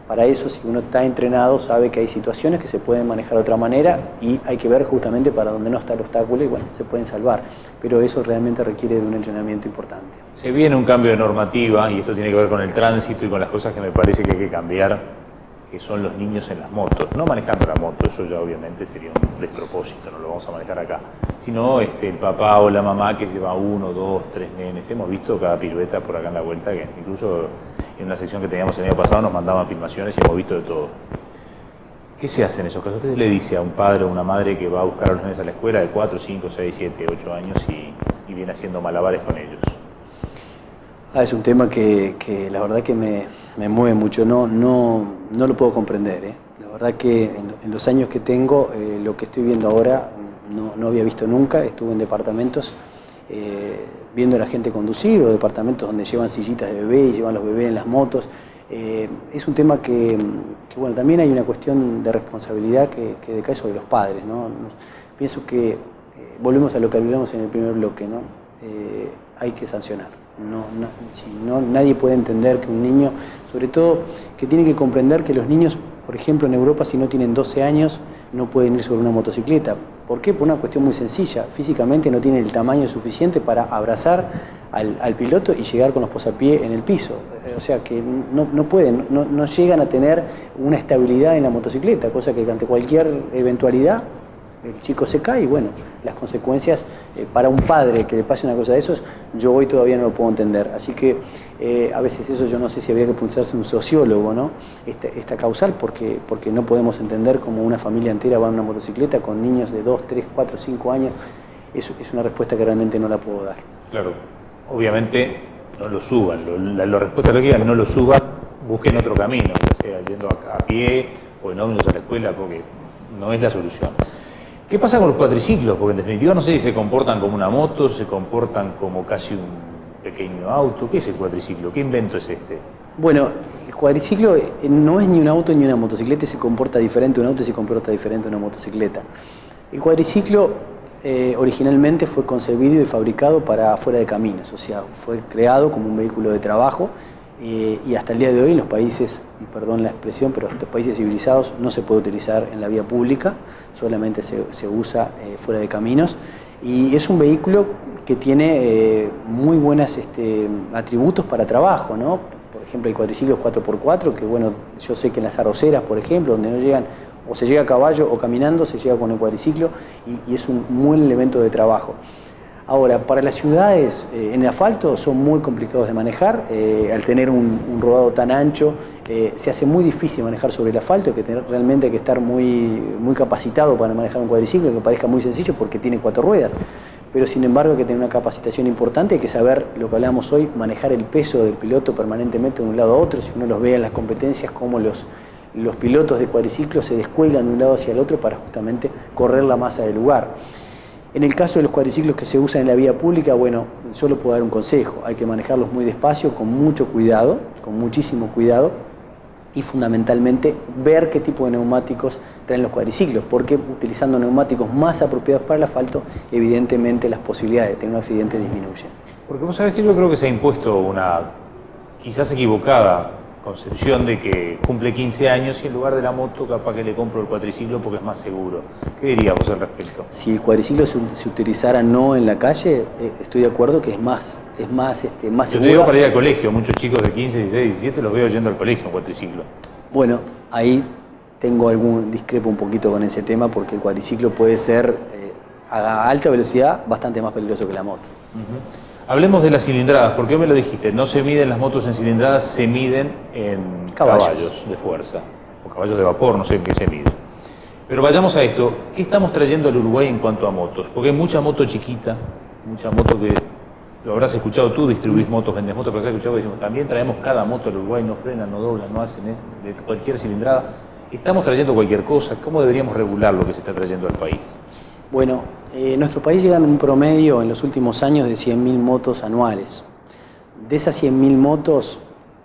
Para eso, si uno está entrenado, sabe que hay situaciones que se pueden manejar de otra manera y hay que ver justamente para dónde no está el obstáculo y bueno, se pueden salvar. Pero eso realmente requiere de un entrenamiento importante. Se viene un cambio de normativa y esto tiene que ver con el tránsito y con las cosas que me parece que hay que cambiar, que son los niños en las motos. No manejando la moto, eso ya obviamente sería un despropósito, no lo vamos a manejar acá. Sino el papá o la mamá que lleva 1, 2, 3 nenes. Hemos visto cada pirueta por acá en la vuelta, que incluso en una sección que teníamos el año pasado nos mandaban filmaciones y hemos visto de todo. ¿Qué se hace en esos casos? ¿Qué se le dice a un padre o una madre que va a buscar a los nenes a la escuela de 4, 5, 6, 7, 8 años y viene haciendo malabares con ellos? Es un tema que la verdad que me mueve mucho, no lo puedo comprender. La verdad que en los años que tengo, lo que estoy viendo ahora no había visto nunca. Estuve en departamentos viendo a la gente conducir, o departamentos donde llevan sillitas de bebé y llevan los bebés en las motos. Es un tema que, bueno, también hay una cuestión de responsabilidad que decae sobre los padres, ¿no? Pienso que volvemos a lo que hablamos en el primer bloque, ¿no? Hay que sancionar. Nadie puede entender que un niño, sobre todo que tiene que comprender que los niños, por ejemplo en Europa, si no tienen 12 años, no pueden ir sobre una motocicleta. ¿Por qué? Por una cuestión muy sencilla. Físicamente no tienen el tamaño suficiente para abrazar al piloto y llegar con los posapiés en el piso. O sea que no pueden, no llegan a tener una estabilidad en la motocicleta, cosa que ante cualquier eventualidad el chico se cae y bueno, las consecuencias para un padre que le pase una cosa de esos, yo hoy todavía no lo puedo entender. Así que a veces eso yo no sé si habría que pulsarse un sociólogo, ¿no? Esta causal, porque no podemos entender cómo una familia entera va en una motocicleta con niños de 2, 3, 4, 5 años. Es una respuesta que realmente no la puedo dar. Claro, obviamente no lo suban, la respuesta lógica es no lo suban, busquen otro camino, ya sea yendo a pie o en ómnibus a la escuela, porque no es la solución. ¿Qué pasa con los cuatriciclos? Porque en definitiva no sé si se comportan como una moto, se comportan como casi un pequeño auto. ¿Qué es el cuatriciclo? ¿Qué invento es este? Bueno, el cuadriciclo no es ni un auto ni una motocicleta, se comporta diferente un auto y se comporta diferente una motocicleta. El cuadriciclo originalmente fue concebido y fabricado para fuera de caminos, o sea, fue creado como un vehículo de trabajo y hasta el día de hoy en los países, y perdón la expresión, pero en los países civilizados no se puede utilizar en la vía pública, solamente se usa fuera de caminos, y es un vehículo que tiene muy buenos atributos para trabajo, ¿no? Por ejemplo, el cuadriciclo es 4x4, que bueno, yo sé que en las arroceras, por ejemplo, donde no llegan, o se llega a caballo o caminando, se llega con el cuadriciclo y es un buen elemento de trabajo. Ahora, para las ciudades, en el asfalto son muy complicados de manejar, al tener un rodado tan ancho, se hace muy difícil manejar sobre el asfalto, realmente hay que estar muy capacitado para manejar un cuadriciclo, que parezca muy sencillo porque tiene 4 ruedas. Pero sin embargo hay que tener una capacitación importante, hay que saber, lo que hablábamos hoy, manejar el peso del piloto permanentemente de un lado a otro. Si uno los ve en las competencias, cómo los pilotos de cuadriciclos se descuelgan de un lado hacia el otro para justamente correr la masa del lugar. En el caso de los cuadriciclos que se usan en la vía pública, bueno, solo puedo dar un consejo, hay que manejarlos muy despacio, con mucho cuidado, con muchísimo cuidado, y fundamentalmente ver qué tipo de neumáticos traen los cuadriciclos, porque utilizando neumáticos más apropiados para el asfalto, evidentemente las posibilidades de tener un accidente disminuyen. Porque vos sabés que yo creo que se ha impuesto una quizás equivocada concepción de que cumple 15 años y en lugar de la moto capaz que le compro el cuatriciclo porque es más seguro. ¿Qué dirías vos al respecto? Si el cuadriciclo se utilizara no en la calle, estoy de acuerdo que es más seguro. Yo te digo para ir al colegio, muchos chicos de 15, 16, 17 los veo yendo al colegio en cuatriciclo. Bueno, ahí discrepo un poquito con ese tema porque el cuadriciclo puede ser a alta velocidad bastante más peligroso que la moto. Hablemos de las cilindradas, porque vos me lo dijiste, no se miden las motos en cilindradas, se miden en caballos de fuerza, o caballos de vapor, no sé en qué se mide. Pero vayamos a esto, ¿qué estamos trayendo al Uruguay en cuanto a motos? Porque hay mucha moto chiquita, mucha moto que lo habrás escuchado tú, distribuís motos, vendés motos, pero has escuchado que decimos, también traemos cada moto al Uruguay, no frenan, no doblan, no hacen de cualquier cilindrada. Estamos trayendo cualquier cosa, ¿cómo deberíamos regular lo que se está trayendo al país? Bueno, nuestro país llega en un promedio en los últimos años de 100.000 motos anuales. De esas 100.000 motos,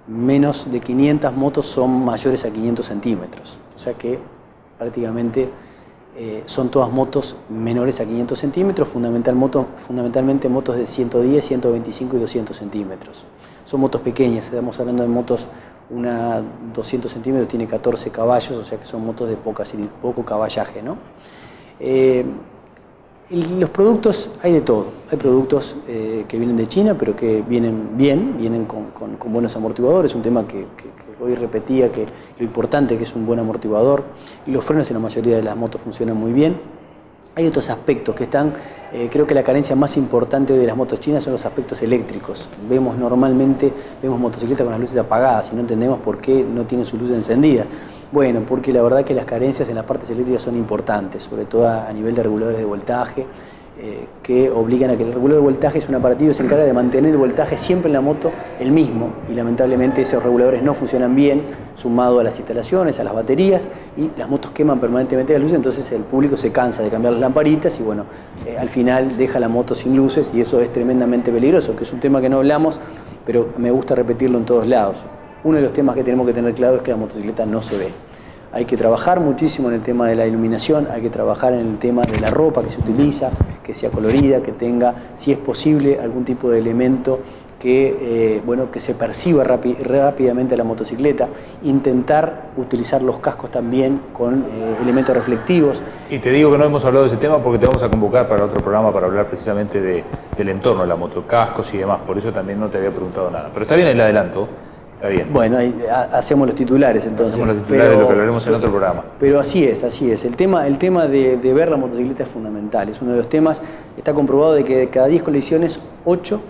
menos de 500 motos son mayores a 500 centímetros. O sea que prácticamente son todas motos menores a 500 centímetros, fundamentalmente motos de 110, 125 y 200 centímetros. Son motos pequeñas, estamos hablando de motos, una 200 centímetros tiene 14 caballos, o sea que son motos de poco caballaje, ¿no? Los productos, hay de todo. Hay productos que vienen de China, pero que vienen bien, vienen con buenos amortiguadores, un tema que hoy repetía, que lo importante que es un buen amortiguador. Los frenos en la mayoría de las motos funcionan muy bien. Hay otros aspectos que están, creo que la carencia más importante hoy de las motos chinas son los aspectos eléctricos. Normalmente vemos motocicletas con las luces apagadas y no entendemos por qué no tienen su luz encendida. Bueno, porque la verdad que las carencias en las partes eléctricas son importantes, sobre todo a nivel de reguladores de voltaje, que obligan a que el regulador de voltaje es un aparatito que se encarga de mantener el voltaje siempre en la moto el mismo, y lamentablemente esos reguladores no funcionan bien, sumado a las instalaciones, a las baterías, y las motos queman permanentemente las luces, entonces el público se cansa de cambiar las lamparitas y bueno, al final deja la moto sin luces y eso es tremendamente peligroso, que es un tema que no hablamos, pero me gusta repetirlo en todos lados. uno de los temas que tenemos que tener claro es que la motocicleta no se ve. Hay que trabajar muchísimo en el tema de la iluminación, hay que trabajar en el tema de la ropa que se utiliza, que sea colorida, que tenga, si es posible, algún tipo de elemento que, que se perciba rápidamente la motocicleta. Intentar utilizar los cascos también con elementos reflectivos. Y te digo que no hemos hablado de ese tema porque te vamos a convocar para otro programa para hablar precisamente del entorno de la moto, cascos y demás. Por eso también no te había preguntado nada. Pero está bien el adelanto. Está bien. Bueno, ahí hacemos los titulares entonces. Hacemos los titulares de lo que hablaremos en otro programa. Pero así es, así es. El tema de ver la motocicleta es fundamental. Es uno de los temas, está comprobado de que de cada 10 colisiones, 8,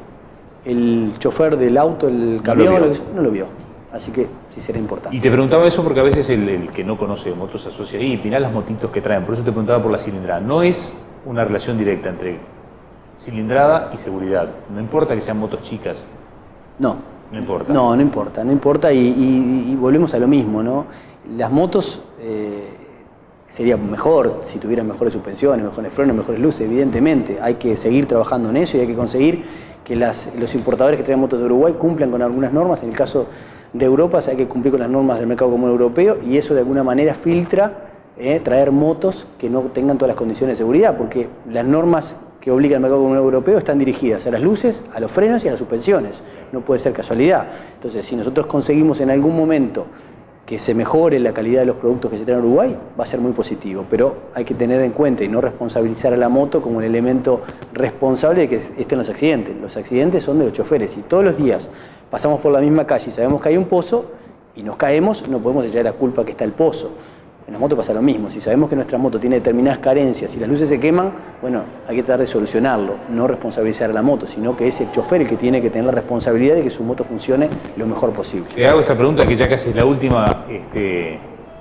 el chofer del auto, el camión, no lo vio. Así que sí será importante. Y te preguntaba eso porque a veces el que no conoce de motos se asocia ahí, mirá las motitos que traen. Por eso te preguntaba por la cilindrada. No es una relación directa entre cilindrada y seguridad. No importa que sean motos chicas. No. No importa. No importa y volvemos a lo mismo, ¿no? Las motos sería mejor si tuvieran mejores suspensiones, mejores frenos, mejores luces, evidentemente. Hay que seguir trabajando en eso y hay que conseguir que los importadores que traen motos de Uruguay cumplan con algunas normas. En el caso de Europa hay que cumplir con las normas del mercado común europeo y eso de alguna manera filtra traer motos que no tengan todas las condiciones de seguridad, porque las normas que obliga el mercado común europeo están dirigidas a las luces, a los frenos y a las suspensiones. No puede ser casualidad. Entonces, si nosotros conseguimos en algún momento que se mejore la calidad de los productos que se traen a Uruguay, va a ser muy positivo. Pero hay que tener en cuenta y no responsabilizar a la moto como el elemento responsable de que estén los accidentes. Los accidentes son de los choferes. Si todos los días pasamos por la misma calle y sabemos que hay un pozo y nos caemos, no podemos echar la culpa que está el pozo. En la moto pasa lo mismo. Si sabemos que nuestra moto tiene determinadas carencias y las luces se queman, bueno, hay que tratar de solucionarlo. No responsabilizar a la moto, sino que es el chofer el que tiene que tener la responsabilidad de que su moto funcione lo mejor posible. Te hago esta pregunta que ya casi es la última,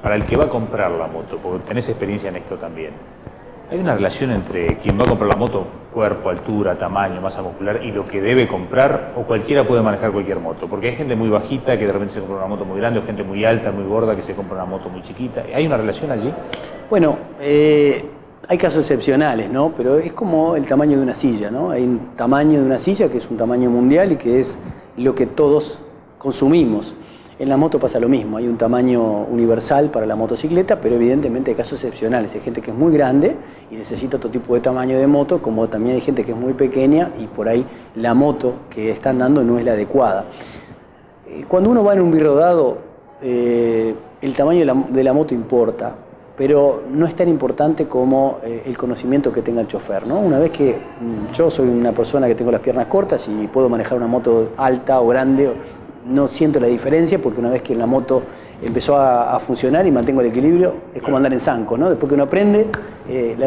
para el que va a comprar la moto, porque tenés experiencia en esto también. ¿Hay una relación entre quien va a comprar la moto, cuerpo, altura, tamaño, masa muscular, y lo que debe comprar, o cualquiera puede manejar cualquier moto? Porque hay gente muy bajita que de repente se compra una moto muy grande, o gente muy alta, muy gorda que se compra una moto muy chiquita. ¿Hay una relación allí? Bueno, hay casos excepcionales, ¿no? Pero es como el tamaño de una silla, ¿no? Hay un tamaño de una silla que es un tamaño mundial y que es lo que todos consumimos. En la moto pasa lo mismo, hay un tamaño universal para la motocicleta, pero evidentemente hay casos excepcionales. Hay gente que es muy grande y necesita otro tipo de tamaño de moto, como también hay gente que es muy pequeña y por ahí la moto que están dando no es la adecuada. Cuando uno va en un birrodado, el tamaño de la moto importa, pero no es tan importante como el conocimiento que tenga el chofer, ¿no? Una vez que yo soy una persona que tengo las piernas cortas y puedo manejar una moto alta o grande, no siento la diferencia porque una vez que la moto empezó a funcionar y mantengo el equilibrio, es como andar en zanco, ¿no? Después que uno aprende,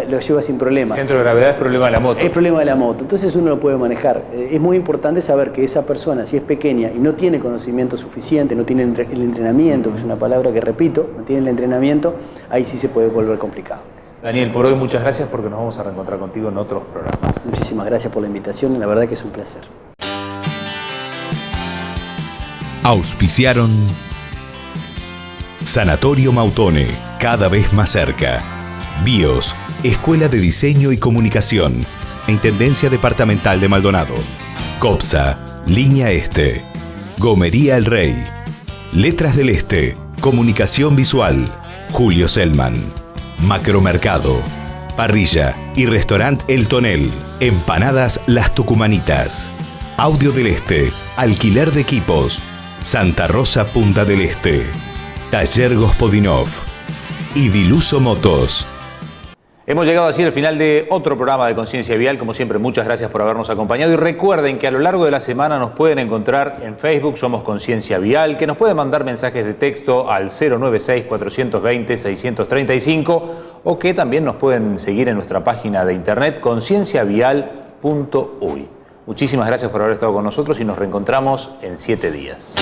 lo lleva sin problema. El centro de gravedad es problema de la moto. Es problema de la moto, entonces uno lo puede manejar. Es muy importante saber que esa persona, si es pequeña y no tiene conocimiento suficiente, no tiene el entrenamiento, que es una palabra que repito, no tiene el entrenamiento, ahí sí se puede volver complicado. Daniel, por hoy muchas gracias porque nos vamos a reencontrar contigo en otros programas. Muchísimas gracias por la invitación, la verdad que es un placer. Auspiciaron Sanatorio Mautone, cada vez más cerca. BIOS, Escuela de Diseño y Comunicación, Intendencia Departamental de Maldonado. COPSA, Línea Este. Gomería El Rey. Letras del Este, Comunicación Visual, Julio Selman. Macromercado, Parrilla y Restaurant El Tonel, Empanadas Las Tucumanitas. Audio del Este, Alquiler de Equipos, Santa Rosa Punta del Este, Taller Gospodinov y Diluso Motos. Hemos llegado así al final de otro programa de Conciencia Vial. Como siempre, muchas gracias por habernos acompañado y recuerden que a lo largo de la semana nos pueden encontrar en Facebook, somos Conciencia Vial, que nos pueden mandar mensajes de texto al 096-420-635 o que también nos pueden seguir en nuestra página de internet concienciavial.uy. Muchísimas gracias por haber estado con nosotros y nos reencontramos en 7 días.